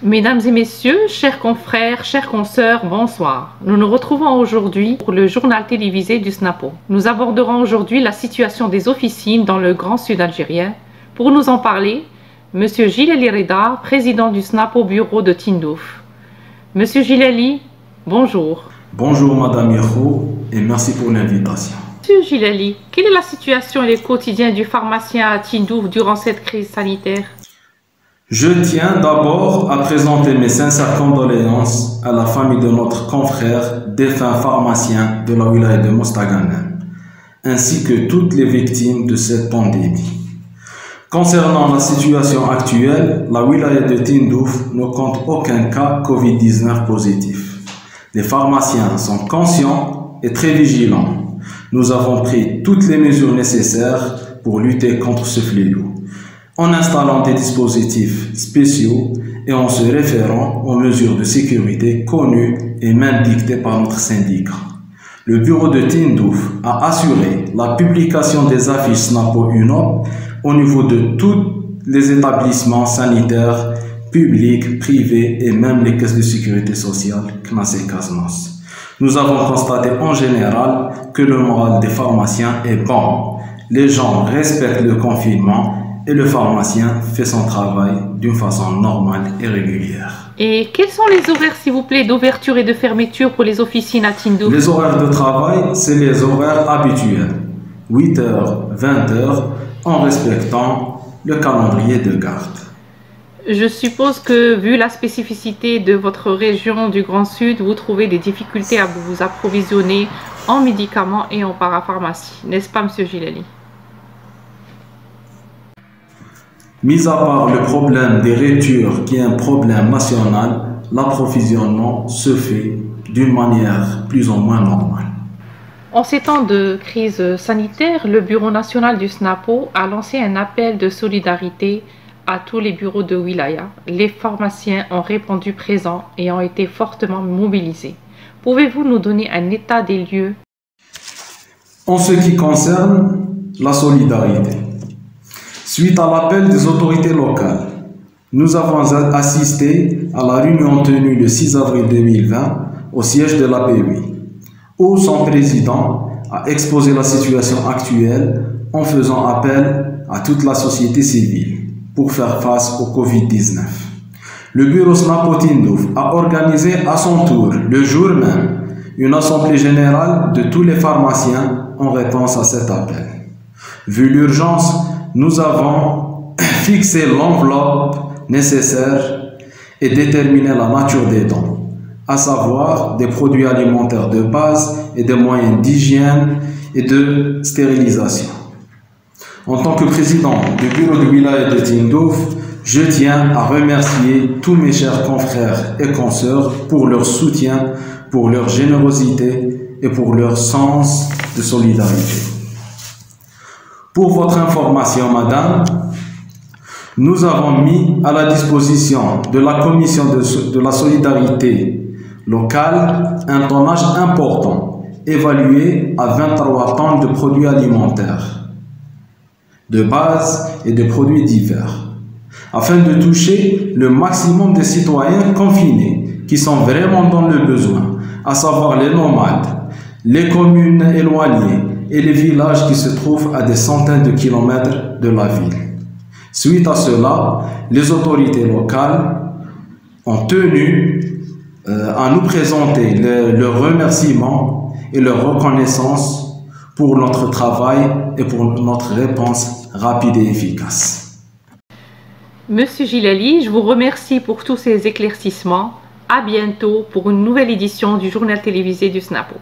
Mesdames et messieurs, chers confrères, chères consoeurs, bonsoir. Nous nous retrouvons aujourd'hui pour le journal télévisé du SNAPO. Nous aborderons aujourd'hui la situation des officines dans le Grand Sud algérien. Pour nous en parler, M. Jilali Reda, président du SNAPO bureau de Tindouf. M. Jilali, bonjour. Bonjour Madame Yahou et merci pour l'invitation. M. Jilali, quelle est la situation et le quotidien du pharmacien à Tindouf durant cette crise sanitaire? Je tiens d'abord à présenter mes sincères condoléances à la famille de notre confrère défunt pharmacien de la wilaya de Mostaganem, ainsi que toutes les victimes de cette pandémie. Concernant la situation actuelle, la wilaya de Tindouf ne compte aucun cas Covid-19 positif. Les pharmaciens sont conscients et très vigilants. Nous avons pris toutes les mesures nécessaires pour lutter contre ce fléau, en installant des dispositifs spéciaux et en se référant aux mesures de sécurité connues et même dictées par notre syndicat. Le bureau de Tindouf a assuré la publication des affiches SNAPO UNOP au niveau de tous les établissements sanitaires, publics, privés et même les caisses de sécurité sociale, CNAS et CASNAS. Nous avons constaté en général que le moral des pharmaciens est bon. Les gens respectent le confinement et le pharmacien fait son travail d'une façon normale et régulière. Et quels sont les horaires, s'il vous plaît, d'ouverture et de fermeture pour les officines à Tindouf? Les horaires de travail, c'est les horaires habituels, 8h, 20h, en respectant le calendrier de garde. Je suppose que, vu la spécificité de votre région du Grand Sud, vous trouvez des difficultés à vous approvisionner en médicaments et en parapharmacie, n'est-ce pas, M. Jilali? Mis à part le problème des ruptures qui est un problème national, l'approvisionnement se fait d'une manière plus ou moins normale. En ces temps de crise sanitaire, le Bureau national du SNAPO a lancé un appel de solidarité à tous les bureaux de wilaya. Les pharmaciens ont répondu présents et ont été fortement mobilisés. Pouvez-vous nous donner un état des lieux? En ce qui concerne la solidarité, suite à l'appel des autorités locales, nous avons assisté à la réunion tenue le 6 avril 2020 au siège de l'APUI, où son président a exposé la situation actuelle en faisant appel à toute la société civile pour faire face au Covid-19. Le bureau SNAPO Tindouf a organisé à son tour, le jour même, une assemblée générale de tous les pharmaciens en réponse à cet appel. Vu l'urgence, nous avons fixé l'enveloppe nécessaire et déterminé la nature des dons, à savoir des produits alimentaires de base et des moyens d'hygiène et de stérilisation. En tant que président du bureau de wilaya de Tindouf, je tiens à remercier tous mes chers confrères et consoeurs pour leur soutien, pour leur générosité et pour leur sens de solidarité. Pour votre information, madame, nous avons mis à la disposition de la commission de la solidarité locale un tonnage important, évalué à 23 tonnes de produits alimentaires de base et de produits divers, afin de toucher le maximum de citoyens confinés qui sont vraiment dans le besoin, à savoir les nomades, les communes éloignées et les villages qui se trouvent à des centaines de kilomètres de la ville. Suite à cela, les autorités locales ont tenu à nous présenter leurs remerciements et leur reconnaissance pour notre travail et pour notre réponse rapide et efficace. Monsieur Jilali, je vous remercie pour tous ces éclaircissements. À bientôt pour une nouvelle édition du journal télévisé du SNAPO.